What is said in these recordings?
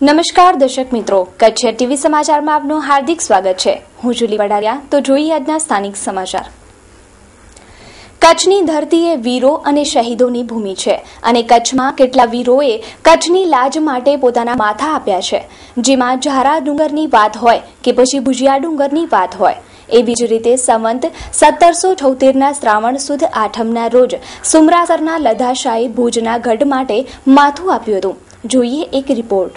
નમસ્કાર દર્શક મિત્રો, કચ્છ ટીવી સમાચારમાં આપનું હાર્દિક સ્વાગત છે। હું જુલી વડાલિયા। તો જોઈએ આજના સ્થાનિક સમાચાર। કચ્છની ધરતી એ વીરો અને શહીદોની ભૂમિ છે અને કચ્છમાં કેટલા વીરોએ કચ્છની લાજ માટે પોતાના માથા આપ્યા છે, જેમાં ઝારા ડુંગરની વાત હોય કે પછી ભુજિયા ડુંગરની વાત હોય। એવી જ રીતે સંવંત 1778ના શ્રાવણ સુદ આઠમના રોજ સુમરાસરના લધાશાએ ભુજના ગઢ માટે માથું આપ્યું હતું। જોઈએ એક રિપોર્ટ।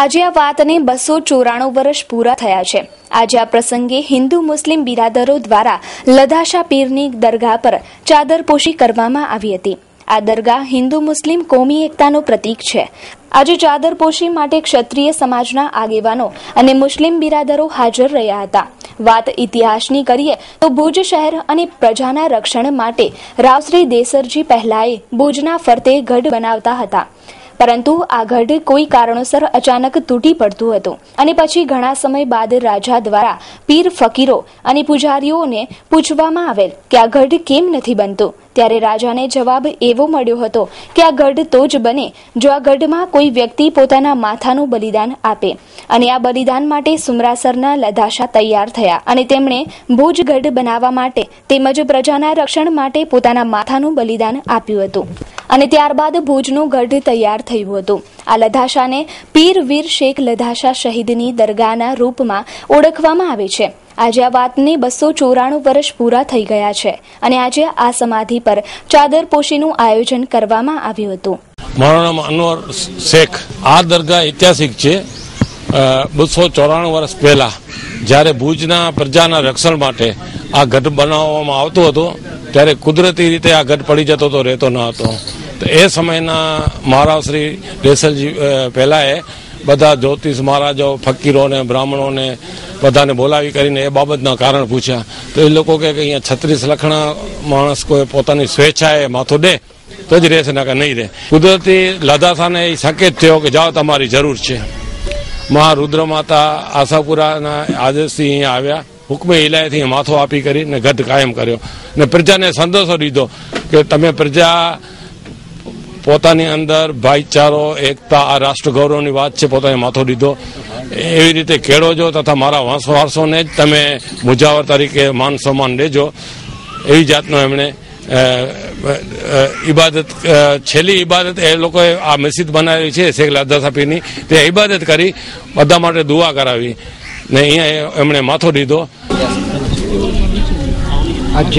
આજે આ વાતને 294 વર્ષ પૂરા થયા છે। આજે આ પ્રસંગે હિન્દુ મુસ્લિમ બિરાદરો દ્વારા લધાશા પીરની દરગાહ પર ચાદરપોશી કરવામાં આવી હતી। આ દરગાહ હિન્દુ મુસ્લિમ કોમી એકતાનું પ્રતીક છે। આજે ચાદરપોશી માટે ક્ષત્રિય સમાજના આગેવાનો અને મુસ્લિમ બિરાદરો હાજર રહ્યા હતા। વાત ઇતિહાસની કરીએ તો ભુજ શહેર અને પ્રજાના રક્ષણ માટે રાવશ્રી દેસરજી પહેલાએ ભુજના ફરતે ગઢ બનાવતા હતા, પરંતુ આ ગઢ કોઈ કારણોસર અચાનક તૂટી પડતું હતું અને પછી ઘણા સમય બાદ રાજા દ્વારા પીર ફકીરો અને પૂજારીઓને પૂછવામાં આવેલ કે આ ગઢ કેમ નથી બનતું। ત્યારે રાજાને જવાબ એવો મળ્યો હતો કે આ ગઢ તો જ બને જો આ ગઢમાં કોઈ વ્યક્તિ પોતાના માથાનું બલિદાન આપે, અને આ બલિદાન માટે સુમરાસરના લધાશા તૈયાર થયા અને તેમણે ભુજ ગઢ બનાવવા માટે તેમજ પ્રજાના રક્ષણ માટે પોતાના માથાનું બલિદાન આપ્યું હતું અને ત્યારબાદ ભુજનું ગઢ તૈયાર થયું હતું। આ લધાશાને પીર વીર શેખ લધાશા શહીદની દરગાહના રૂપમાં ઓળખવામાં આવે છે। આજે આ વાતને 294 વર્ષ પૂરા થઈ ગયા છે અને આજે આ સમાધિ પર ચાદરપોશીનું આયોજન કરવામાં આવ્યું હતું। મારું નામ અનવર શેખ। આ દરગાહ ઐતિહાસિક છે। 294 વર્ષ પહેલા જ્યારે ભુજના પ્રજાના રક્ષણ માટે આ ગઢ બનાવવામાં આવતો હતો ત્યારે કુદરતી રીતે આ ગઢ પડી જતો હતો, રહેતો ન હતો। તો એ સમયના મહારાજ શ્રી દેસરજી પહેલાએ બધા જ્યોતિષ મહારાજો, ફકીરોને, બ્રાહ્મણોને બધાને બોલાવી કરીને એ બાબતના કારણ પૂછ્યા। તો એ લોકો કે અહીંયા 36 લખણા માણસ કોઈ પોતાની સ્વેચ્છાએ માથું દે તો જ રહેશે, ના કે નહીં રહે। કુદરતી લધાશાને એ સંકેત થયો કે જાઓ, તમારી જરૂર છે। મહારુદ્ર માતા આશાપુરાના આદેશથી અહીંયા આવ્યા, હુકમે ઇલાહીથી માથો આપી કરીને ગઢ કાયમ કર્યો ને પ્રજાને સંદેશો દીધો કે તમે પ્રજા પોતાની અંદર ભાઈચારો, એકતા, આ રાષ્ટ્ર ગૌરવની વાત છે, પોતાને માથો દીધો। એવી રીતે કેળવજો તથા મારા વારસોને જ તમે મુજાવર તરીકે માન સન્માન દેજો। એવી જાતનો એમણે ઇબાદત, છેલ્લી ઇબાદત એ લોકોએ આ મસ્જિદ બનાવેલી છે શેખ લધાશા પીરની, તે ઇબાદત કરી બધા માટે દુઆ કરાવી ને અહીંયા એમણે માથો દીધો। आज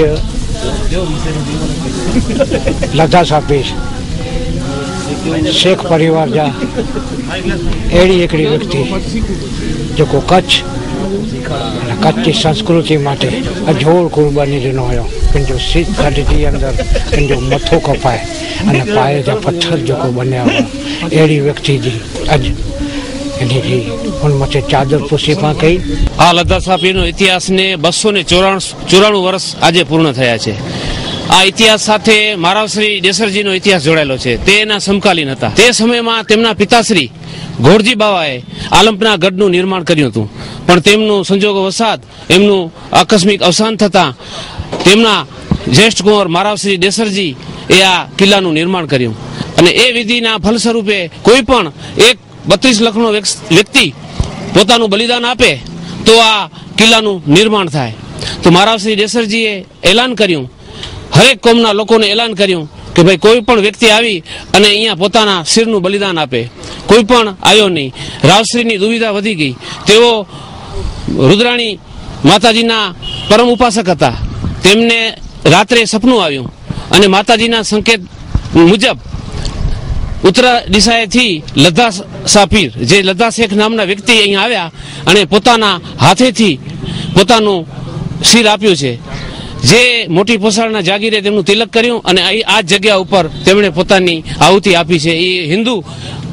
लधाशा पीर शेख परिवार जा अड़ी एकड़ी व्यक्ति जो कच्छ कच्ची संस्कृति माटे अजोड़ कुर्बानी दिनो हो। पंहिंजो सिर गढ़ अंदर पंहिंजो मथो कपाए अने पाए जा पत्थर जो बनिया हुआ अड़ी व्यक्ति जी अज चादरपोशी कही। आ लधाशा पीर इतिहास ने 294 वर्ष आज पूर्ण थया छे। आ इतिहास साथे महाराज श्री देसरजी नो इतिहास जोड़ेलो छे। तेना समकालीन हता। ते समयमां तेमना पिताश्री घोड़जी बावाए आलमना गढ़નું નિર્માણ કર્યું હતું, પણ તેમનું સંજોગવશાત એમનું આકસ્મિક અવસાન થતા તેમના જ્યેષ્ઠ કુંવર મહારાજ શ્રી દેસરજી એ આ કિલ્લાનું નિર્માણ કર્યું અને એ વિધિના ફલ સ્વરૂપે કોઈ પણ એક 32 લાખનો વ્યક્તિ પોતાનું બલિદાન આપે તો આ કિલ્લાનું નિર્માણ થાય। તો મહારાજ શ્રી દેસરજીએ એલાન કર્યું, હરેક કોમના લોકોને એલાન કર્યું કે ભાઈ કોઈ પણ વ્યક્તિ આવી અને અહીંયા પોતાના શિરનું બલિદાન આપે। કોઈ પણ આવ્યો નહીં। રાવશ્રીની દુવિધા વધી ગઈ। તેઓ રુદ્રાણી માતાજીના પરમ ઉપાસક હતા। તેમને રાત્રે સપનું આવ્યું અને માતાજીના સંકેત મુજબ ઉત્તર દિશાએથી લધાશા પીર જે લધા શેખ નામના વ્યક્તિ અહીંયા આવ્યા અને પોતાના હાથેથી પોતાનું શિર આપ્યું છે। જે મોટી પોસાળના જાગીરે તેમનું તિલક કર્યું અને આ જગ્યા ઉપર તેમણે પોતાની આહુતિ આપી છે। એ હિન્દુ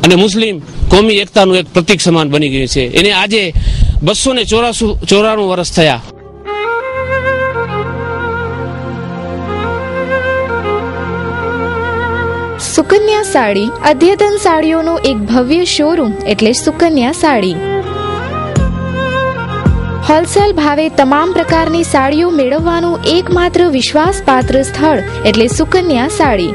અને મુસ્લિમ કોમી એકતાનું એક પ્રતીક સમાન બની ગયું છે। એને આજે 294 વર્ષ થયા। સુકન્યા સાડી અદ્યતન સાડીઓનો એક ભવ્ય શોરૂમ એટલે સુકન્યા સાડી। હોલસેલ ભાવે તમામ પ્રકારની સાડીઓ મેળવવાનું એકમાત્ર વિશ્વાસપાત્ર સ્થળ એટલે સુકન્યા સાડી।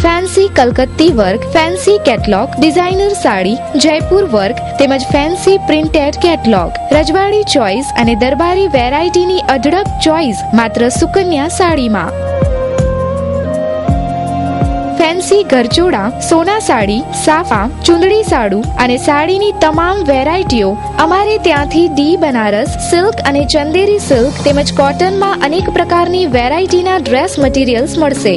ફેન્સી કલકત્તી work, fancy catalogue, designer sari, Jaipur work તેમજ ફેન્સી પ્રિન્ટેડ કેટલોગ, રજવાડી ચોઇસ અને દરબારી વેરાયટીની અઢળક ચોઇસ માત્ર સુકન્યા સાડીમાં. ફેન્સી ગરચોડા, સોના સાડી, સાફા, ચુંદડી સાડું અને સાડીની તમામ વેરાયટીઓ અમારે ત્યાંથી ડી બનારસ સિલ્ક અને ચંદેરી સિલ્ક તેમજ કોટનમાં અનેક પ્રકારની વેરાયટીના ડ્રેસ મટીરિયલ્સ મળશે.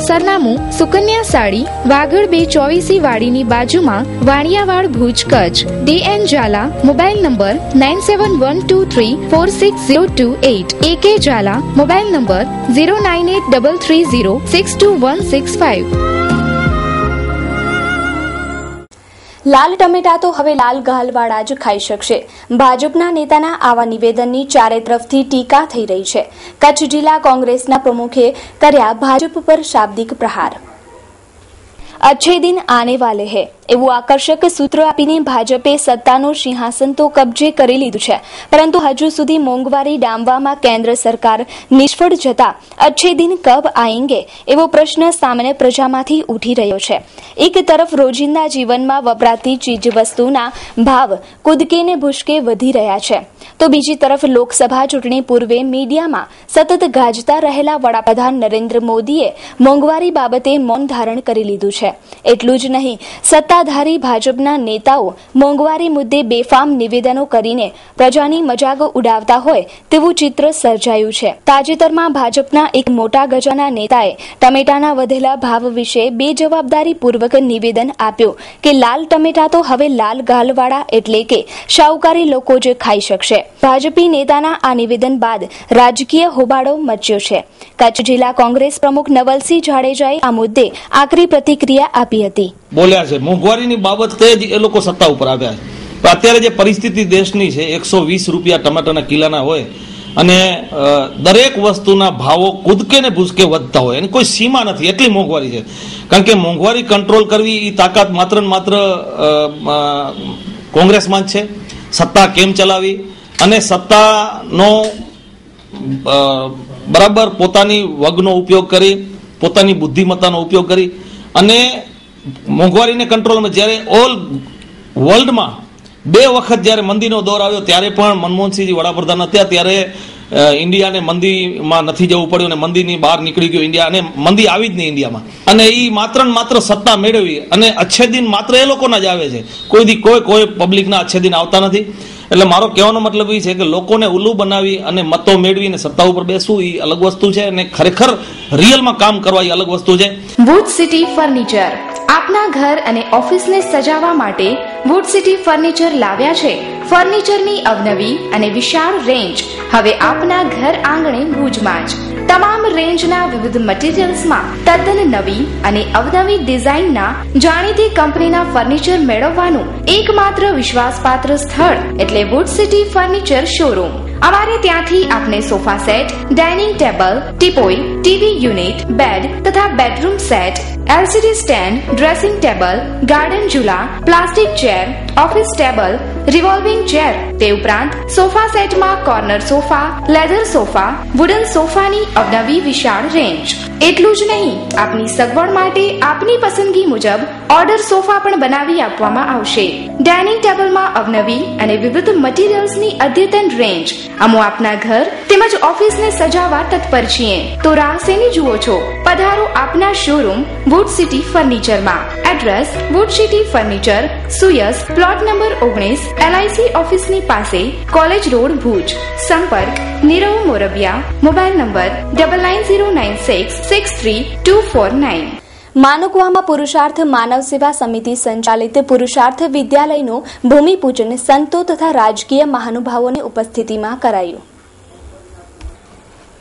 સરનામું સુકન્યા સાડી, વાગડ 224 વાડીની બાજુમાં, Vaniyavad, Bhuj, Kutch. DN Jhala, mobile number 9712346028. AK Jhala, mobile number 09833062165. લાલ ટમેટા તો હવે લાલ ગાલવાળા જ ખાઈ શકશે. ભાજપના નેતાના આવા નિવેદનની ચારે તરફથી ટીકા થઈ રહી છે. કચ્છ જિલ્લા કોંગ્રેસના પ્રમુખે કર્યા ભાજપ પર શાબ્દિક પ્રહાર. अच्छे दिन आने वाले हैं એવું આકર્ષક સૂત્ર આપીને ભાજપે સત્તાનું સિંહાસન તો કબજે કરી લીધું છે, પરંતુ હજુ સુધી મોંઘવારી ડામવામાં કેન્દ્ર સરકાર નિષ્ફળ જતા अच्छे दिन કબ આएंगे એવો પ્રશ્ન સામાન્ય પ્રજામાંથી ઉઠી રહ્યો છે. એક તરફ રોજિંદા જીવનમાં વપરાતી ચીજવસ્તુના ભાવ કૂદકે ને ભૂસકે વધી રહ્યા છે, તો બીજી તરફ લોકસભા ચૂંટણી પૂર્વે મીડિયામાં સતત ગાજતા રહેલા વડાપ્રધાન નરેન્દ્ર મોદીએ મોંઘવારી બાબતે મૌન ધારણ કરી લીધું છે. એટલું જ નહીં, સત્તાધારી ભાજપના નેતાઓ મોંઘવારી મુદ્દે બેફામ નિવેદનો કરીને પ્રજાની મજાક ઉડાવતા હોય તેવું ચિત્ર સર્જાયું છે. તાજેતરમાં ભાજપના એક મોટા ગજાના નેતાએ ટમેટાના વધેલા ભાવ વિશે બેજવાબદારીપૂર્વક નિવેદન આપ્યું કે લાલ ટમેટા તો હવે લાલ ગાલવાળા એટલે કે શાહુકારી લોકો જ ખાઈ શકશે. ભાજપી નેતાના આ નિવેદન બાદ રાજકીય હોબાળો મચ્યો છે. કચ્છ જિલ્લા કોંગ્રેસ પ્રમુખ નવલસિંહ જાડેજાએ આ મુદ્દે આકરી પ્રતિક્રિયા આપી હતી. બોલ્યા છે મોંઘવારીની બાબતે જ એ લોકો સત્તા ઉપર આવ્યા છે. અત્યારે જે પરિસ્થિતિ દેશની છે, 120 રૂપિયા ટમાટાના કિલાના હોય અને દરેક વસ્તુના ભાવો કૂદકે ને ભૂસકે વધતા હોય, એની કોઈ સીમા નથી, એટલી મોંઘવારી છે. કારણ કે મોંઘવારી કંટ્રોલ કરવી એ તાકાત માત્ર ને માત્ર કોંગ્રેસમાં જ છે. સત્તા કેમ ચલાવી અને સત્તાનો બરાબર પોતાની વગનો ઉપયોગ કરી, પોતાની બુદ્ધિમત્તાનો ઉપયોગ કરી અને મોંઘવારીને કંટ્રોલમાં, જ્યારે ઓલ વર્લ્ડમાં 2 વખત જ્યારે મંદીનો દોર આવ્યો ત્યારે પણ મનમોહનસિંહજી વડાપ્રધાન હતા, ત્યારે ઇન્ડિયાને મંદીમાં નથી જવું પડ્યું અને મંદીની બહાર નીકળી ગયું ઇન્ડિયા, અને મંદી આવી જ નહીં ઇન્ડિયામાં. અને એ માત્ર ને માત્ર સત્તા મેળવી અને अच्छे दिन માત્ર એ લોકોના જ આવે છે, કોઈ પબ્લિકના अच्छे दिन આવતા નથી. એટલે મારો કહેવાનો મતલબ એ છે કે લોકોને ઉલ્લુ બનાવી અને મતો મેળવીને સત્તા ઉપર બેસવું એ અલગ વસ્તુ છે અને ખરેખર રિયલમાં કામ કરવા એ અલગ વસ્તુ છે. વુડ સિટી ફર્નિચર આપના ઘર અને ઓફિસને સજાવવા માટે વુડ સિટી ફર્નિચર લાવ્યા છે ફર્નિચરની અવનવી અને વિશાળ રેન્જ. હવે આપના ઘર આંગણે ભુજમાં જ તમામ રેન્જના વિવિધ મટીરીયલ્સમાં તદ્દન નવી અને અવનવી ડિઝાઇનના જાણીતી કંપનીના ફર્નિચર મેળવવાનું એકમાત્ર વિશ્વાસપાત્ર સ્થળ એટલે વુડ સિટી ફર્નિચર શોરૂમ. અમારે ત્યાંથી આપને sofa set, dining table, teapoy, TV unit, bed તથા bedroom set, LCD stand, dressing table, garden ઝૂલા, plastic chair, office table, revolving chair, તે ઉપરાંત સોફા સેટમાં corner sofa, leather sofa, wooden સોફાની અવનવી વિશાળ રેન્જ. એટલું જ નહીં, આપની સગવડ માટે આપની પસંદગી મુજબ ઓર્ડર સોફા પણ બનાવી આપવામાં આવશે. ડાઇનિંગ ટેબલમાં અવનવી અને વિવિધ મટીરીયલ્સની અદ્યતન રેન્જ. અમો આપના ઘર તેમજ ઓફિસને સજાવવા તત્પર છીએ, તો રાહ શેની જુઓ છો? પધારો આપના શોરૂમ વુડ સિટી ફર્નિચરમાં. એડ્રેસ વુડ સિટી ફર્નિચર, સુયસ, પ્લોટ નંબર 19, LIC ઓફિસની પાસે, કોલેજ રોડ, ભુજ. સંપર્ક નીરવ મોરબિયા, મોબાઈલ નંબર 9909663249. માનુકવામાં પુરુષાર્થ માનવ સેવા સમિતિ સંચાલિત પુરુષાર્થ વિદ્યાલયનું ભૂમિપૂજન સંતો તથા રાજકીય મહાનુભાવોની ઉપસ્થિતિમાં કરાયું.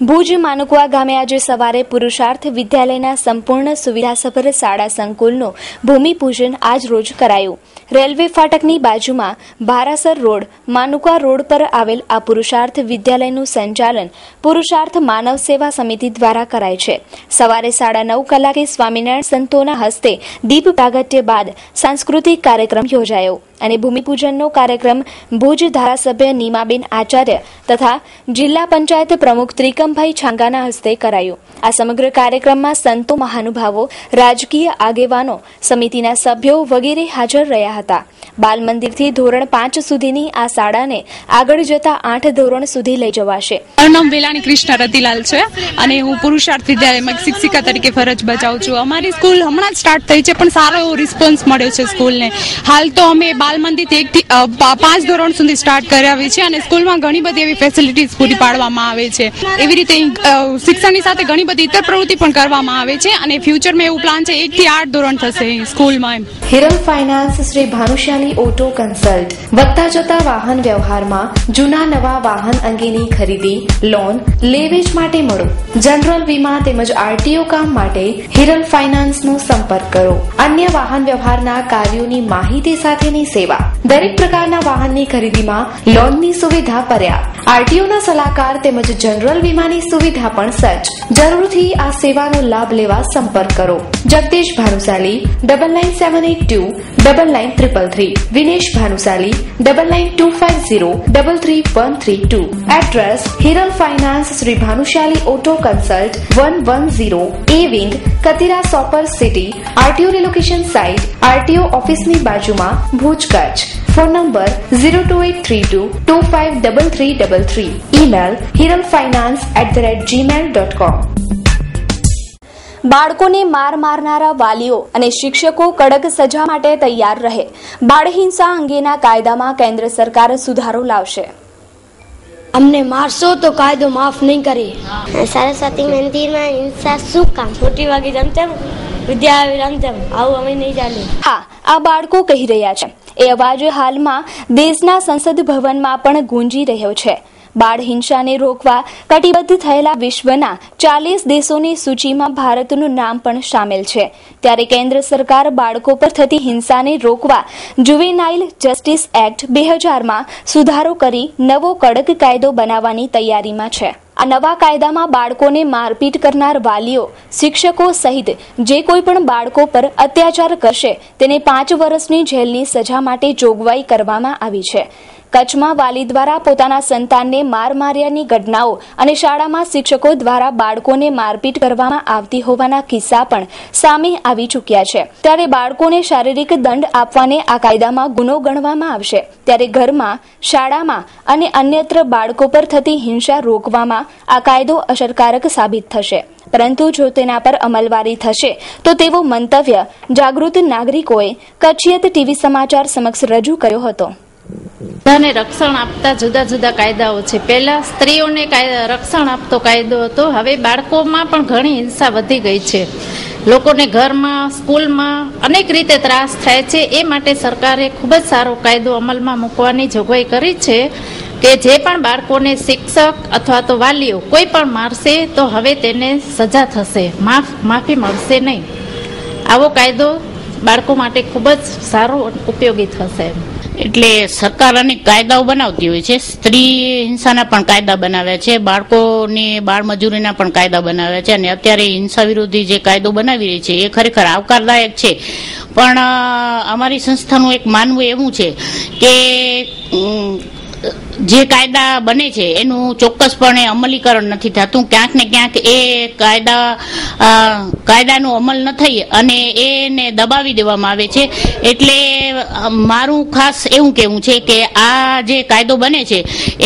ભુજ માનુકવા ગામે આજે સવારે પુરુષાર્થ વિદ્યાલયના સંપૂર્ણ સુવિધાસભર શાળા સંકુલનું ભૂમિપૂજન આજ રોજ કરાયું. રેલવે ફાટકની બાજુમાં ભારાસર રોડ, માનુકા રોડ પર આવેલ આ પુરુષાર્થ વિદ્યાલયનું સંચાલન પુરુષાર્થ માનવ સેવા સમિતિ દ્વારા કરાય છે. સવારે 9:30 કલાકે સ્વામિનારાયણ સંતોના હસ્તે દીપ પ્રાગટ્ય બાદ સાંસ્કૃતિક કાર્યક્રમ યોજાયો. અને ભૂમિપૂજનનો કાર્યક્રમ ભુજ ધારાસભ્ય નીમાબેન આચાર્ય તથા જિલ્લા પંચાયત પ્રમુખ ત્રિકમભાઈ છાંગાના હસ્તે કરાયું. આ સમગ્ર કાર્યક્રમમાં સંતો, મહાનુભાવો, રાજકીય આગેવાનો, સમિતિના સભ્યો વગેરે હાજર રહ્યા હતા. બાલ મંદિરથી ધોરણ 5 સુધીની આ શાળાને આગળ જતા 8 ધોરણ સુધી લઈ જવાશે. મારું નામ વેલાણી કૃષ્ણ રતિલાલ છે અને હું પુરુષાર્થ વિદ્યાલયમાં શિક્ષિકા તરીકે ફરજ બજાવું છું. અમારી સ્કૂલ હમણાં જ સ્ટાર્ટ થઈ છે, પણ સારો એવો રિસ્પોન્સ મળ્યો છે સ્કૂલને. હાલ તો અમે બાલ મંદિરથી 1 થી 5 ધોરણ સુધી સ્ટાર્ટ કરાવી છે અને સ્કૂલમાં ઘણી બધી એવી ફેસિલિટીઝ પૂરી પાડવામાં આવે છે. એવી રીતે શિક્ષણની સાથે ઘણી બધી ઇતર પ્રવૃત્તિ પણ કરવામાં આવે છે અને ફ્યુચરમાં એવું પ્લાન છે 1 થી 8 ધોરણ થશે સ્કૂલમાં. Hiral finance Shri Bhanushali auto consult વધતા જતા વાહન વ્યવહારમાં જૂના નવા વાહન અંગેની ખરીદી, લોન, લેવેચ માટે મળો. જનરલ વીમા તેમજ આરટીઓ કામ માટે હિરલ ફાઇનાન્સનો સંપર્ક કરો. અન્ય વાહન વ્યવહારના કાર્યોની માહિતી સાથેની સેવા. દરેક પ્રકારના વાહનની ખરીદીમાં લોનની સુવિધા પર્યાપ્ત. આરટીઓના સલાહકાર તેમજ જનરલ વીમાની સુવિધા પણ સજ્જ. જરૂરથી આ સેવાનો લાભ લેવા સંપર્ક કરો. Jagdish Bhanushali 9978299333, Vinesh Bhanushali 9925033132. Address Hiral finance Shri Bhanushali auto consult 110 A wing, Katira super city. RTO relocation site RTO ઓફિસની બાજુમાં, Bhuj, Kutch. Phone number 02832253333. Email hiralfinance@gmail.com. બાળકોને માર મારનારા વાલીઓ અને શિક્ષકો કડક સજા માટે તૈયાર રહે. બાળહિંસા અંગેના કાયદામાં કેન્દ્ર સરકાર સુધારો લાવશે. અમને મારશો તો કાયદો માફ નહીં કરે. સરસ્વતી મંદિરમાં હિંસા શું કામ? મોટી વાગી રમતેમ, વિદ્યા રમતેમ, આવું અમે નહીં ચાલે. હા, આ બાળકો કહી રહ્યા છે. એ અવાજ હાલમાં દેશના સંસદ ભવનમાં પણ ગુંજી રહ્યો છે. બાળ હિંસાને રોકવા કટિબદ્ધ થયેલા વિશ્વના 40 દેશોની સૂચિમાં ભારતનું નામ પણ સામેલ છે. ત્યારે કેન્દ્ર સરકાર બાળકો પર થતી હિંસાને રોકવા જુવેનાઇલ જસ્ટિસ એક્ટ 2000માં સુધારો કરી નવો કડક કાયદો બનાવવાની તૈયારીમાં છે. આ નવા કાયદામાં બાળકોને મારપીટ કરનાર વાલીઓ, શિક્ષકો સહિત જે કોઈ પણ બાળકો પર અત્યાચાર કરશે તેને 5 વર્ષની જેલની સજા માટે જોગવાઈ કરવામાં આવી છે. કચ્છમાં વાલી દ્વારા પોતાના સંતાનને માર માર્યાની ઘટનાઓ અને શાળામાં શિક્ષકો દ્વારા બાળકોને મારપીટ કરવામાં આવતી હોવાના કિસ્સા પણ સામે આવી ચૂક્યા છે. ત્યારે બાળકોને શારીરિક દંડ આપવાને આ કાયદામાં ગુનો ગણવામાં આવશે. ત્યારે ઘરમાં, શાળામાં અને અન્યત્ર બાળકો પર થતી હિંસા રોકવામાં આ કાયદો અસરકારક સાબિત થશે. પરંતુ જો તેના પર અમલવારી થશે તો તેવો મંતવ્ય જાગૃત નાગરિકોએ કચ્છિયત ટીવી સમાચાર સમક્ષ રજૂ કર્યો હતો. બધાને રક્ષણ આપતા જુદા જુદા કાયદાઓ છે. પહેલા સ્ત્રીઓને રક્ષણ આપતો કાયદો હતો, હવે બાળકોમાં પણ ઘણી હિંસા વધી ગઈ છે. લોકોને ઘરમાં, સ્કૂલમાં અનેક રીતે ત્રાસ થાય છે. એ માટે સરકારે ખૂબ જ સારો કાયદો અમલમાં મૂકવાની જોગવાઈ કરી છે કે જે પણ બાળકોને શિક્ષક અથવા તો વાલીઓ કોઈ પણ મારશે તો હવે તેને સજા થશે, માફી મળશે નહીં. આવો કાયદો બાળકો માટે ખૂબ જ સારો ઉપયોગી થશે. એટલે સરકાર અનેક કાયદાઓ બનાવતી હોય છે. સ્ત્રી હિંસાના પણ કાયદા બનાવ્યા છે, બાળકોની બાળમજૂરીના પણ કાયદા બનાવ્યા છે અને અત્યારે હિંસા વિરોધી જે કાયદો બનાવી રહી છે એ ખરેખર આવકારદાયક છે. પણ અમારી સંસ્થાનું એક માનવું એવું છે કે જે કાયદા બને છે એનું ચોક્કસપણે અમલીકરણ નથી થતું. ક્યાંક ને ક્યાંક એ કાયદાનો અમલ ન થઈ અને એને દબાવી દેવામાં આવે છે. એટલે મારું ખાસ એવું કહેવું છે કે આ જે કાયદો બને છે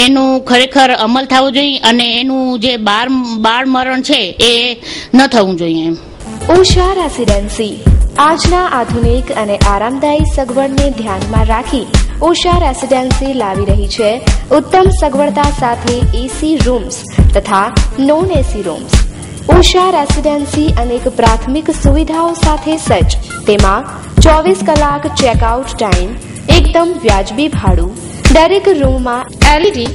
એનું ખરેખર અમલ થવો જોઈએ અને એનું જે બાળ મરણ છે એ ન થવું જોઈએ. ઉષા રેસિડેન્સી આજના આધુનિક અને આરામદાયી સગવડને ધ્યાનમાં રાખી ઉષા રેસિડેન્સી લાવી રહી છે ઉત્તમ સગવડતા સાથે એસી રૂમ્સ તથા non AC rooms. Usha residency અનેક પ્રાથમિક સુવિધાઓ સાથે સજ્જ. તેમાં 24 કલાક ચેકઆઉટ ટાઈમ, એકદમ વ્યાજબી ભાડું, દરેક રૂમમાં એલઈડી,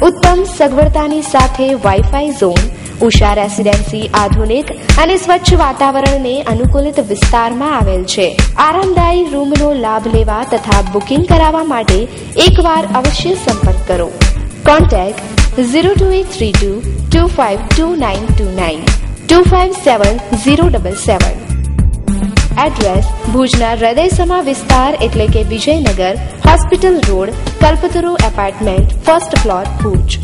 ઉત્તમ સગવડતાની સાથે વાઈફાઈ ઝોન. ઉષા રેસિડેન્સી આધુનિક અને સ્વચ્છ વાતાવરણને અનુકૂલિત વિસ્તારમાં આવેલ છે. આરામદાયી રૂમનો લાભ લેવા તથા બુકિંગ કરાવવા માટે એકવાર અવશ્ય સંપર્ક કરો. કોન્ટેક્ટ 02832252929 257077. એડ્રેસ ભુજના હૃદયસમા વિસ્તાર એટલે કે વિજયનગર, હોસ્પિટલ રોડ, કલ્પતરુ એપાર્ટમેન્ટ, ફર્સ્ટ ફ્લોર, ભુજ.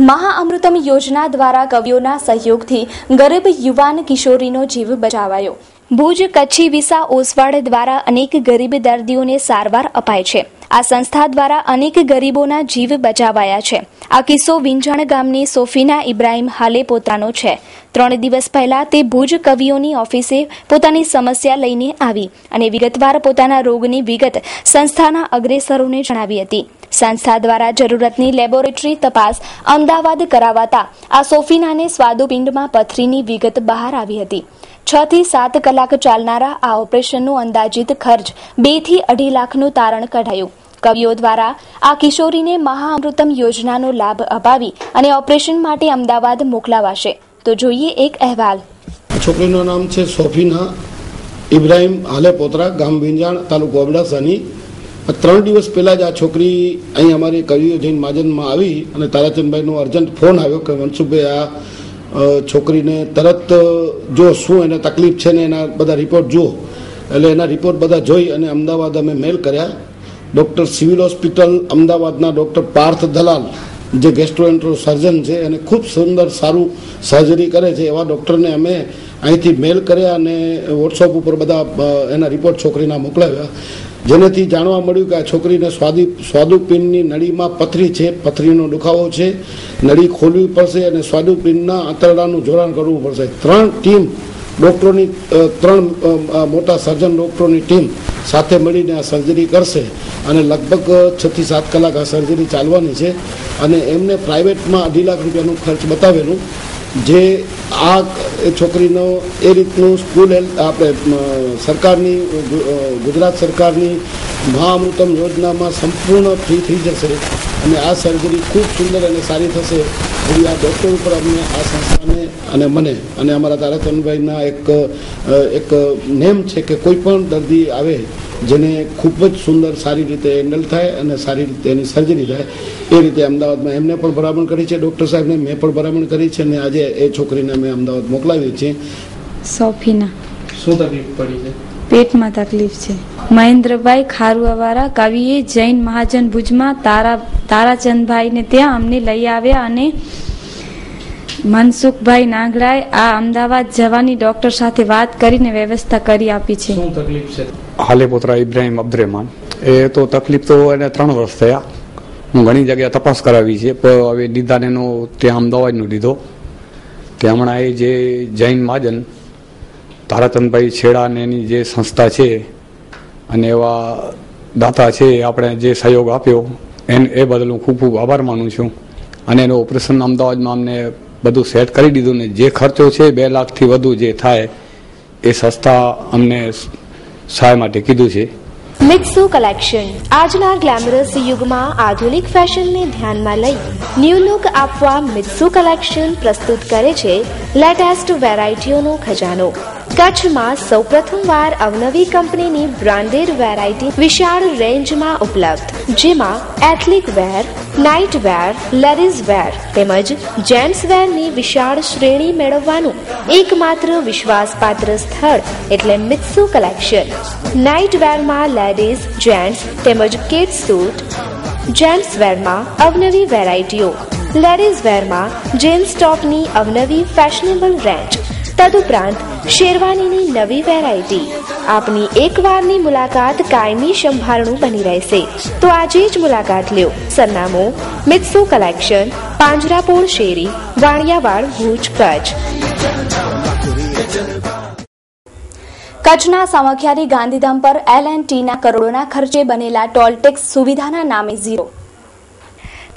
મહાઅમૃતમ યોજના દ્વારા કવિઓના સહયોગથી ગરીબ યુવાન કિશોરીનો જીવ બચાવાયો. ભુજ કચ્છી વિસા ઓસવાડ દ્વારા અનેક ગરીબ દર્દીઓને સારવાર અપાય છે. આ સંસ્થા દ્વારા અનેક ગરીબોના જીવ બચાવાયા છે. આ કિસ્સો વિંજાણ ગામની સોફીના ઇબ્રાહીમ હાલે પોતાનો છે. 3 દિવસ પહેલા તે ભુજ કવિઓની ઓફિસે પોતાની સમસ્યા લઈને આવી અને વિગતવાર પોતાના રોગની વિગત સંસ્થાના અગ્રેસરોને જણાવી હતી. સંસ્થા દ્વારા જરૂરતની લેબોરેટરી તપાસ અમદાવાદ કરાવાતા આ સોફીનાને સ્વાદુપિંડમાં પથરીની વિગત બહાર આવી હતી. 6 થી 7 કલાક ચાલનારા આ ઓપરેશનનું અંદાજિત ખર્ચ 2 થી 2.5 લાખનું તારણ કઢાયું. કવિઓ દ્વારા આ કિશોરીને મહાઅમૃતમ યોજનાનો લાભ અપાવી અને ઓપરેશન માટે અમદાવાદ મોકલાવાશે. તો જોઈએ એક અહેવાલ. છોકરીનું નામ છે સોફીના ઇબ્રાહીમ હાલે પોતરા, ગામ વિંજાણ, તાલુકો અબડાસાની. 3 દિવસ પહેલા જ આ છોકરી અહીં અમારી કવિઓ જૈન મહાજનમાં આવી અને તારાચંદભાઈનો અર્જન્ટ ફોન આવ્યો કે મનસુખભાઈ આ છોકરીને તરત જો શું એને તકલીફ છે ને એના બધા રિપોર્ટ જુઓ. એટલે એના રિપોર્ટ બધા જોઈ અને અમદાવાદ અમે મેલ કર્યા. ડૉક્ટર સિવિલ હોસ્પિટલ અમદાવાદના ડૉક્ટર પાર્થ દલાલ જે ગેસ્ટ્રોએન્ટ્રો સર્જન છે અને ખૂબ સુંદર સારું સર્જરી કરે છે એવા ડૉક્ટરને અમે અહીંથી મેલ કર્યા અને વોટ્સઅપ ઉપર બધા એના રિપોર્ટ છોકરીના મોકલાવ્યા. જેનાથી જાણવા મળ્યું કે આ છોકરીને સ્વાદુપિંડની નળીમાં પથરી છે, પથરીનો દુખાવો છે, નળી ખોલવી પડશે અને સ્વાદુપિંડના આંતરડાનું જોડાણ કરવું પડશે. 3 ટીમ ડૉક્ટરોની 3 મોટા સર્જન ડૉક્ટરોની ટીમ સાથે મળીને આ સર્જરી કરશે અને લગભગ 6 થી 7 કલાક આ સર્જરી ચાલવાની છે અને એમને પ્રાઇવેટમાં 2.5 લાખ રૂપિયાનું ખર્ચ બતાવેલું. જે આ છોકરીનો એ રીતનું સ્કૂલ હેલ્થ આપણે સરકારની ગુજરાત સરકારની મહાઅમૃતમ યોજનામાં સંપૂર્ણ ફ્રી થઈ જશે અને આ સર્જરી ખૂબ સુંદર અને સારી થશે એવી આ ડૉક્ટર ઉપર અમને આ સંસ્થાને અને મને અને અમારા તારાચંદભાઈના એક નેમ છે કે કોઈ પણ દર્દી આવે જેને ખૂબ જ સુંદર સારી રીતે હેન્ડલ થાય અને સારી રીતે એની સર્જરી થાય એ રીતે અમદાવાદમાં એમને પણ ભલામણ કરી છે. ડૉક્ટર સાહેબને મેં પણ ભલામણ કરી છે અને આજે એ છોકરીને અમે અમદાવાદ મોકલાવી છે. સોફીના શું તકલીફ પડી છે? પેટમાં તકલીફ છે. મહેન્દ્રભાઈ ખારુવાવાળા કવિએ જૈન મહાજન ભુજમાં તારાચંદભાઈને ત્યાં અમને લઈ આવ્યા અને મનસુખભાઈ નાગડાએ આ અમદાવાદ જવાની ડોક્ટર સાથે વાત કરીને વ્યવસ્થા કરી આપી છે. શું તકલીફ છે? હાલે પોતરા ઇબ્રાહીમ અબ્દુરહેમાન. એ તો તકલીફ તો એને 3 વર્ષ થયા. હું ઘણી જગ્યાએ તપાસ કરાવી છે પણ હવે નિદાન એનો ત્યાં અમદાવાદનું લીધો. ત્યાં હમણાં એ જે જૈન મહાજન તારાચંદભાઈ છેડા ને એની જે સંસ્થા છે અને એવા દાતા છે આપણે જે સહયોગ આપ્યો એ બદલ હું ખૂબ ખૂબ આભાર માનું છું. અને એનું ઓપરેશન અમદાવાદમાં અમને બધું સેટ કરી દીધું ને જે ખર્ચો છે 2 લાખથી વધુ જે થાય એ સંસ્થા અમને સહાય માટે કીધું છે. મિત્સુ કલેક્શન આજના ગ્લેમરસ યુગમાં આધુનિક ફેશનને ધ્યાનમાં લઈ ન્યૂ લુક આપવા મિત્સુ કલેક્શન પ્રસ્તુત કરે છે લેટેસ્ટ વેરાયટીઓનો ખજાનો. કચ્છમાં સૌપ્રથમવાર અવનવી કંપનીની બ્રાન્ડેડ વેરાયટી વિશાળ રેન્જમાં ઉપલબ્ધ, જેમાં એથ્નિક વેર, નાઇટ વેર, લેડીઝ વેર તેમજ જેન્ટ્સ વેરની વિશાળ શ્રેણી મેળવવાનું એકમાત્ર વિશ્વાસપાત્ર સ્થળ એટલે મિત્સુ કલેક્શન. નાઇટ વેરમાં લેડીઝ, જેન્ટ્સ તેમજ કિડ્સ સૂટ, જેન્ટ્સ વેરમાં અવનવી વેરાયટીઓ, લેડીઝ વેરમાં જીન્સ ટોપની અવનવી ફેશનેબલ રેન્જ, તદુપરાંત શેરવાનીની નવી વેરાયટી. આપની એકવારની મુલાકાત કાયમી સંભાળનું બની રહેશે, તો આજે જ મુલાકાત લ્યો. સરનામું મિત્સુ કલેક્શન, પાંજરાપોળ શેરી, વાણિયાવાડ, ભુજ, કચ્છ. કચ્છના સામખિયારી ગાંધીધામ પર L&Tના કરોડોના ખર્ચે બનેલા ટોલટેક્સ સુવિધાના નામે ઝીરો.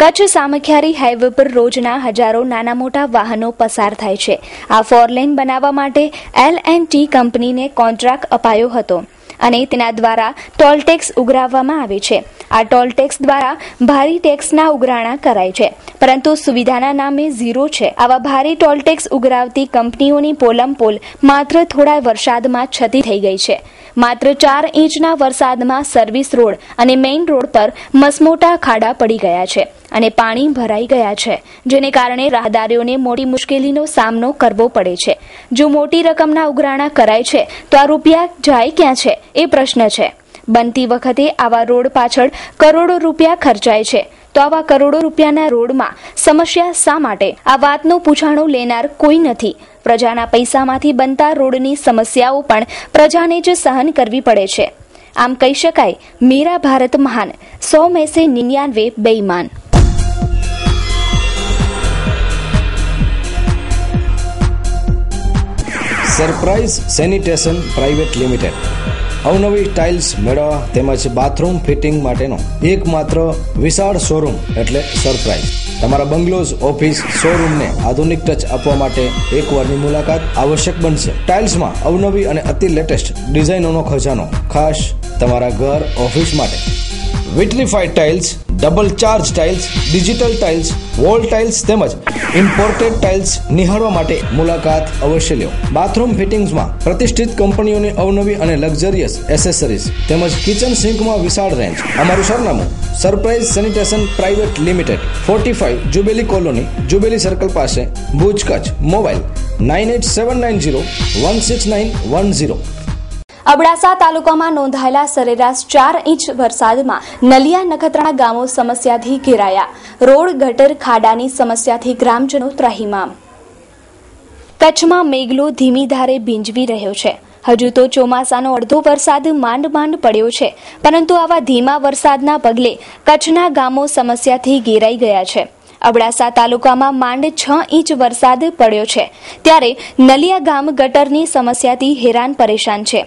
કચ્છ સામખિયારી હાઈવે પર રોજના હજારો નાના મોટા વાહનો પસાર થાય છે. આ 4 લેન બનાવવા માટે L&T કંપનીને કોન્ટ્રાક્ટ અપાયો હતો. અને તેના દ્વારા ટોલ ટેક્સ ઉઘરાવવામાં આવે છે. આ ટોલ ટેક્સ દ્વારા ભારી ટેક્સના ઉઘરાણા કરાય છે, પરંતુ સુવિધાના નામે ઝીરો છે. આવા ભારે ટોલ ટેક્સ ઉઘરાવતી કંપનીઓની પોલમપોલ માત્ર થોડા વરસાદમાં છતી થઈ ગઈ છે. માત્ર 4 ઇંચના વરસાદમાં સર્વિસ રોડ અને મેઇન રોડ પર મસમોટા ખાડા પડી ગયા છે અને પાણી ભરાઈ ગયા છે, જેને કારણે રાહદારીઓને મોટી મુશ્કેલીનો સામનો કરવો પડે છે. જો મોટી રકમના ઉઘરાણા કરાય છે તો આ રૂપિયા જાય ક્યાં છે એ પ્રશ્ન છે. બનતી વખતે આવા રોડ પાછળ કરોડો રૂપિયા ખર્ચાય છે, તો આવા કરોડો રૂપિયાના રોડમાં સમસ્યા શા માટે? આ વાતનું પૂછાણું લેનાર કોઈ નથી. પ્રજાના પૈસામાંથી બનતા રોડની સમસ્યાઓ પણ પ્રજાને જ સહન કરવી પડે છે. આમ કહી શકાય, મેરા ભારત મહાન, 100 में से 99 बेईमान. સરપ્રાઇઝ સેનિટેશન પ્રાઇવેટ લિમિટેડ અવનવી ટાઇલ્સ મેળવવા તેમજ બાથરૂમ ફિટિંગ માટેનો એકમાત્ર વિશાળ શોરૂમ એટલે સરપ્રાઇઝ. તમારા બંગલોઝ, ઓફિસ, શોરૂમને આધુનિક ટચ આપવા માટે એકવારની મુલાકાત આવશ્યક બનશે. ટાઇલ્સમાં અવનવી અને અતિ લેટેસ્ટ ડિઝાઇનોનો ખજાનો ખાસ તમારા ઘર, ઓફિસ માટે. Vitrified tiles, double charge tiles, digital tiles, wall tiles તેમજ ઇમ્પોર્ટેડ ટાઇલ્સ નિહાળવા માટે મુલાકાત અવશ્ય લો. બાથરૂમ ફિટિંગ્સમાં પ્રતિષ્ઠિત કંપનીઓની અવનવી અને લક્ઝરિયસ એસેસરીઝ તેમજ કિચન સિંકમાં વિશાળ રેન્જ. અમારું સરનામું surprise sanitation private limited, 45 jubilee colony, jubilee circle પાસે, ભુજ, કચ્છ. મોબાઈલ 9879016910. અબડાસા તાલુકામાં નોંધાયેલા સરેરાશ 4 ઇંચ વરસાદમાં નલિયા નખત્રાણા ગામો સમસ્યાથી ઘેરાયા. રોડ, ગટર, ખાડાની સમસ્યાથી ગ્રામજનો ત્રાહિમામ. કચ્છમાં મેઘલો ધીમી ધારે ભીંજવી રહ્યો છે. હજુ તો ચોમાસાનો અડધો વરસાદ માંડ માંડ પડ્યો છે, પરંતુ આવા ધીમા વરસાદના પગલે કચ્છના ગામો સમસ્યાથી ઘેરાઈ ગયા છે. અબડાસા તાલુકામાં માંડ 6 ઇંચ વરસાદ પડ્યો છે, ત્યારે નલિયા ગામ ગટરની સમસ્યાથી હેરાન પરેશાન છે.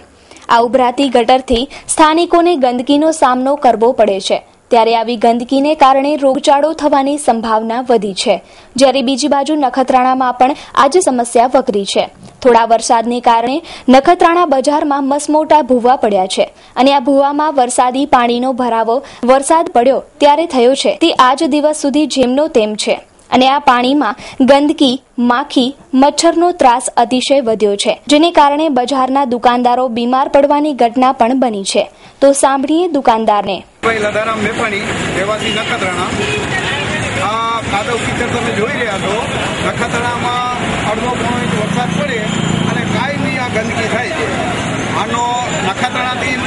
આ ઉભરાતી ગટરથી સ્થાનિકોને ગંદકીનો સામનો કરવો પડે છે, ત્યારે આવી ગંદકીને કારણે રોગચાળો થવાની સંભાવના વધી છે. જ્યારે બીજી બાજુ નખત્રાણામાં પણ આ જ સમસ્યા વકરી છે. થોડા વરસાદને કારણે નખત્રાણા બજારમાં મસમોટા ભૂવા પડ્યા છે અને આ ભૂવામાં વરસાદી પાણીનો ભરાવો વરસાદ પડ્યો ત્યારે થયો છે તે આજ દિવસ સુધી જેમનો તેમ છે. અને આ પાણીમાં ગંદકી, માખી, મચ્છરનો ત્રાસ અતિશય વધ્યો છે, જેને કારણે બજારના દુકાનદારો બીમાર પડવાની ઘટના પણ બની છે. તો સાંભળીએ દુકાનદારને. લદારામ મેપાણી, રહેવાસી નખત્રાણા. આ કાદવ કીચડ તમે જોઈ રહ્યા છો. નખત્રાણામાં અડધો પોણો ઇંચ વરસાદ પડે અને કાયમી આ ગંદકી થાય છે. આનો નખત્રાણાથી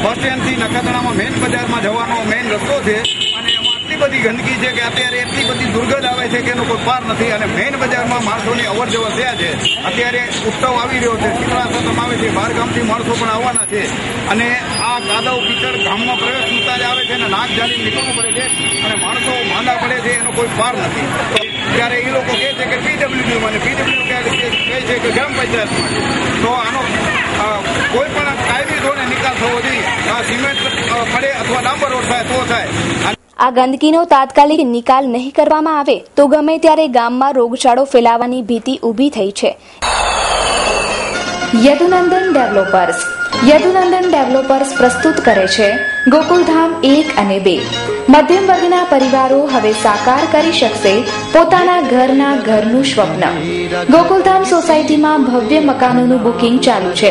બસ સ્ટેન્ડથી નખત્રાણામાં મેઇન બજારમાં જવાનો મેઇન રસ્તો છે અને એમાં એટલી બધી ગંદકી છે કે અત્યારે એટલી બધી દુર્ગંધ આવે છે કે એનો કોઈ પાર નથી. અને મેઇન બજારમાં માણસોની અવર જવર થયા છે. અત્યારે ઉત્સવ આવી રહ્યો છે, શીતળા સાતમ આવે છે, બહાર ગામથી માણસો પણ આવવાના છે અને આ કાદવ કીચડ ગામમાં પ્રવેશ થતા જ આવે છે અને નાક જાળી નીકળવું પડે છે અને માણસો માંદા પડે છે, એનો કોઈ પાર નથી. ત્યારે એ લોકો કહે છે કે પીડબ્લ્યુડીમાં અને પીડબ્લ્યુ કહે છે કે ગ્રામ પંચાયતમાં. તો આનો કોઈ પણ કાયમી ધોરણે નિકાલ થવો જોઈએ. આ સિમેન્ટ પડે અથવા ડાંબર રોડ થાય તો થાય. આ ગંદકીનો તાત્કાલિક નિકાલ નહીં કરવામાં આવે તો ગમે ત્યારે ગામમાં રોગચાળો ફેલાવાની ભીતિ ઊભી થઈ છે. યદુનંદન ડેવલપર્સ. યદુનંદન ડેવલપર્સ પ્રસ્તુત કરે છે ગોકુલધામ 1 અને 2. મધ્યમ વર્ગના પરિવારો હવે સાકાર કરી શકશે પોતાના ઘરનું સ્વપ્ન. ગોકુલધામ સોસાયટીમાં ભવ્ય મકાનોનું બુકિંગ ચાલુ છે.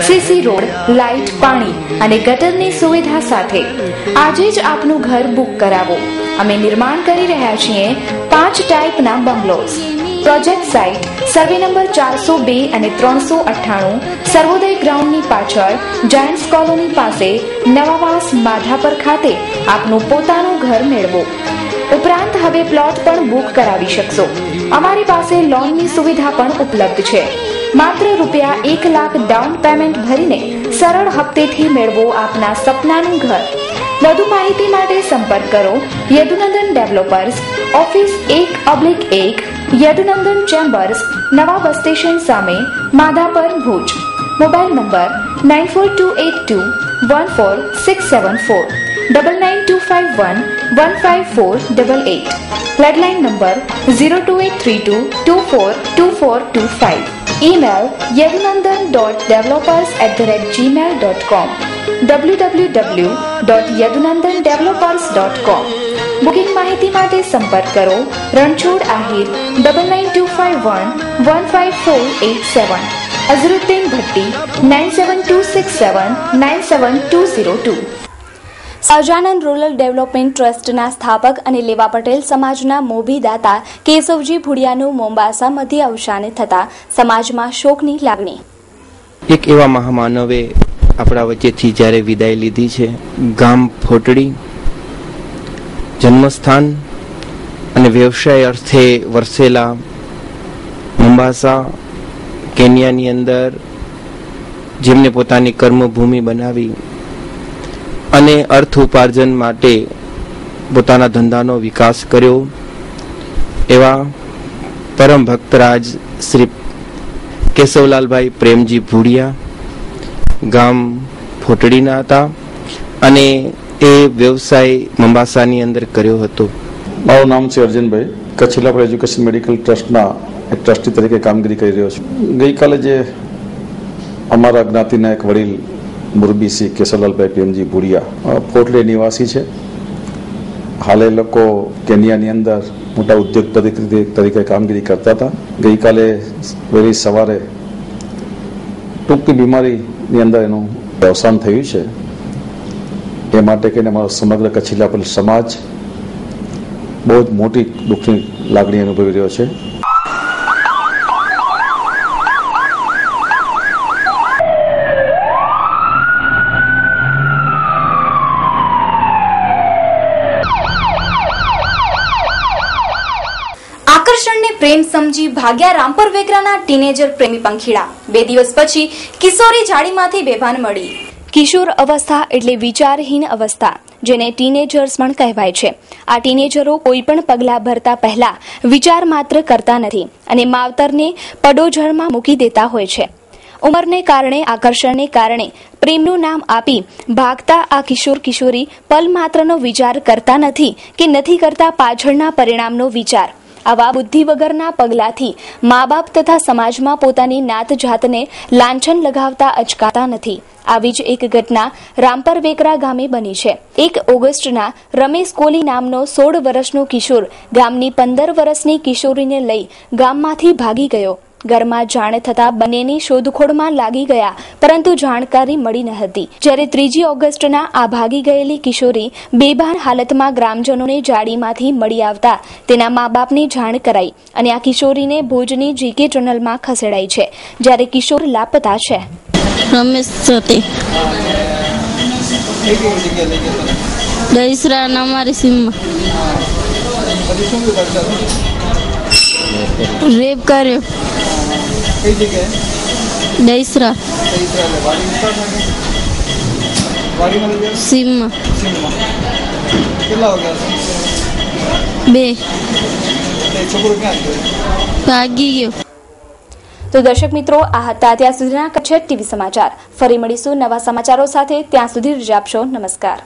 સીસી રોડ, લાઇટ, પાણી અને ગટરની સુવિધા સાથે આજે જ આપનું ઘર બુક કરાવો. અમે નિર્માણ કરી રહ્યા છીએ 5 ટાઈપના bungalows. Project site survey number 402 અને 398, સર્વોદય ગ્રાઉન્ડની પાછળ, જાયન્ટ્સ કોલોની પાસે, નવાવાસ, માધાપર ખાતે આપનું પોતાનું ઘર મેળવો. ઉપરાંત હવે પ્લોટ પણ બુક કરાવી શકશો. અમારી પાસે લોનની સુવિધા પણ ઉપલબ્ધ છે. માત્ર ₹1 લાખ ડાઉન પેમેન્ટ ભરીને સરળ હપ્તેથી મેળવો આપના સપનાનું ઘર. વધુ માહિતી માટે સંપર્ક કરો Yadunandan developers, office 1/1, Yadunandan chambers, નવા બસ સ્ટેશન સામે, Madhapar, Bhuj. Mobile number 9428214674, 9925115488. Landline number 02832242425. Email yadunandan.developers@gmail.com. www.yadunandandevelopers.com. Booking માહિતી માટે સંપર્ક કરો રણછોડ આહિર 9925115487, અઝરુદ્દીન ભટ્ટી 9726797202. સહજાનંદ રૂરલ ડેવલપમેન્ટ ટ્રસ્ટના સ્થાપક અને લેવા પટેલ સમાજના મોભી દાતા કેશવજી ભુડિયાનું મોમ્બાસા મધ્ય અવસાન થતા સમાજમાં શોકની લાગણી. એક એવા મહામાનવે આપણા વચ્ચેથી જ્યારે વિદાય લીધી છે. ગામ ફોટડી, જન્મસ્થાન અને વ્યવસાય અર્થે વરસેલા મોમ્બાસા કેન્યાની અંદર જેમને પોતાની કર્મભૂમિ બનાવી અને અર્થ ઉપાર્જન માટે પોતાના ધંધાનો વિકાસ કર્યો એવા પરમ ભક્તરાજ શ્રી કેશવલાલભાઈ પ્રેમજી ભુડિયા ગામ ફોટડીના હતા અને એ વ્યવસાય મોમ્બાસાની અંદર કર્યો હતો. મારું નામ છે અર્જુનભાઈ. કચ્છ જિલ્લા એજ્યુકેશન મેડિકલ ટ્રસ્ટના એક ટ્રસ્ટી તરીકે કામગીરી કરી રહ્યો છું. ગઈકાલે જે અમારા જ્ઞાતિના એક વડીલ મુરબી શ્રી કેશવલાલભાઈ પ્રેમજી ભુડિયા ફોટડી નિવાસી છે. હાલે લોકો કેન્યાની અંદર મોટા ઉદ્યોગપતિ તરીકે કામગીરી કરતા હતા. ગઈકાલે વહેલી સવારે ટૂંકી બીમારીની અંદર એનું અવસાન થયું છે. એ માટે કહીને અમારો સમગ્ર કચ્છ જિલ્લા પોલીસ સમાજ બહુ જ મોટી દુઃખની લાગણી અનુભવી રહ્યો છે. આકર્ષણને પ્રેમ સમજી ભાગ્યા રામપર વેકરાના ટીનેજર પ્રેમી પંખીડા. 2 દિવસ પછી કિશોરી જાળીમાંથી બેભાન મળી. કિશોર અવસ્થા એટલે વિચારહીન અવસ્થા, જેને ટીનેજર્સ પણ કહેવાય છે. આ ટીનેજરો કોઈ પણ પગલાં ભરતા પહેલા વિચાર માત્ર કરતા નથી અને માવતરને પડોજળમાં મૂકી દેતા હોય છે. ઉંમરને કારણે, આકર્ષણને કારણે પ્રેમનું નામ આપી ભાગતા આ કિશોર કિશોરી પલ માત્રનો વિચાર કરતા નથી કે નથી કરતા પાછળના પરિણામનો વિચાર. આવા બુદ્ધિ વગરના પગલાથી મા બાપ તથા સમાજમાં પોતાની નાત જાતને લાંછન લગાવતા અચકાતા નથી. આવી જ એક ઘટના રામપર વેકરા ગામે બની છે. 1 ઓગસ્ટના રમેશ કોલી નામનો 16 વર્ષનો કિશોર ગામની 15 વર્ષની કિશોરીને લઈ ગામમાંથી ભાગી ગયો. ઘરમાં જાણ થતા બંનેની શોધખોળમાં લાગી ગયા, પરંતુ જાણકારી મળી ન હતી. જ્યારે 3 ઓગસ્ટના આ ભાગી ગયેલી કિશોરી બેભાન હાલતમાં ગ્રામજનોને જાળીમાંથી મળી આવતા તેના મા બાપને જાણ કરાઈ અને આ કિશોરીને ભુજની જીકે ટનલમાં ખસેડાઈ છે, જ્યારે કિશોર લાપતા છે. રમેશ સાથે દહીસરા અમારી સીમમાં રેપ કર્યો. દહીસરા સીમમાં 2 ભાગી ગયો. તો દર્શક મિત્રો, આ હતા ત્યાં સુધીના કચ્છ ટીવી સમાચાર. ફરી મળીશું નવા સમાચારો સાથે. ત્યાં સુધી રજા આપશો. નમસ્કાર.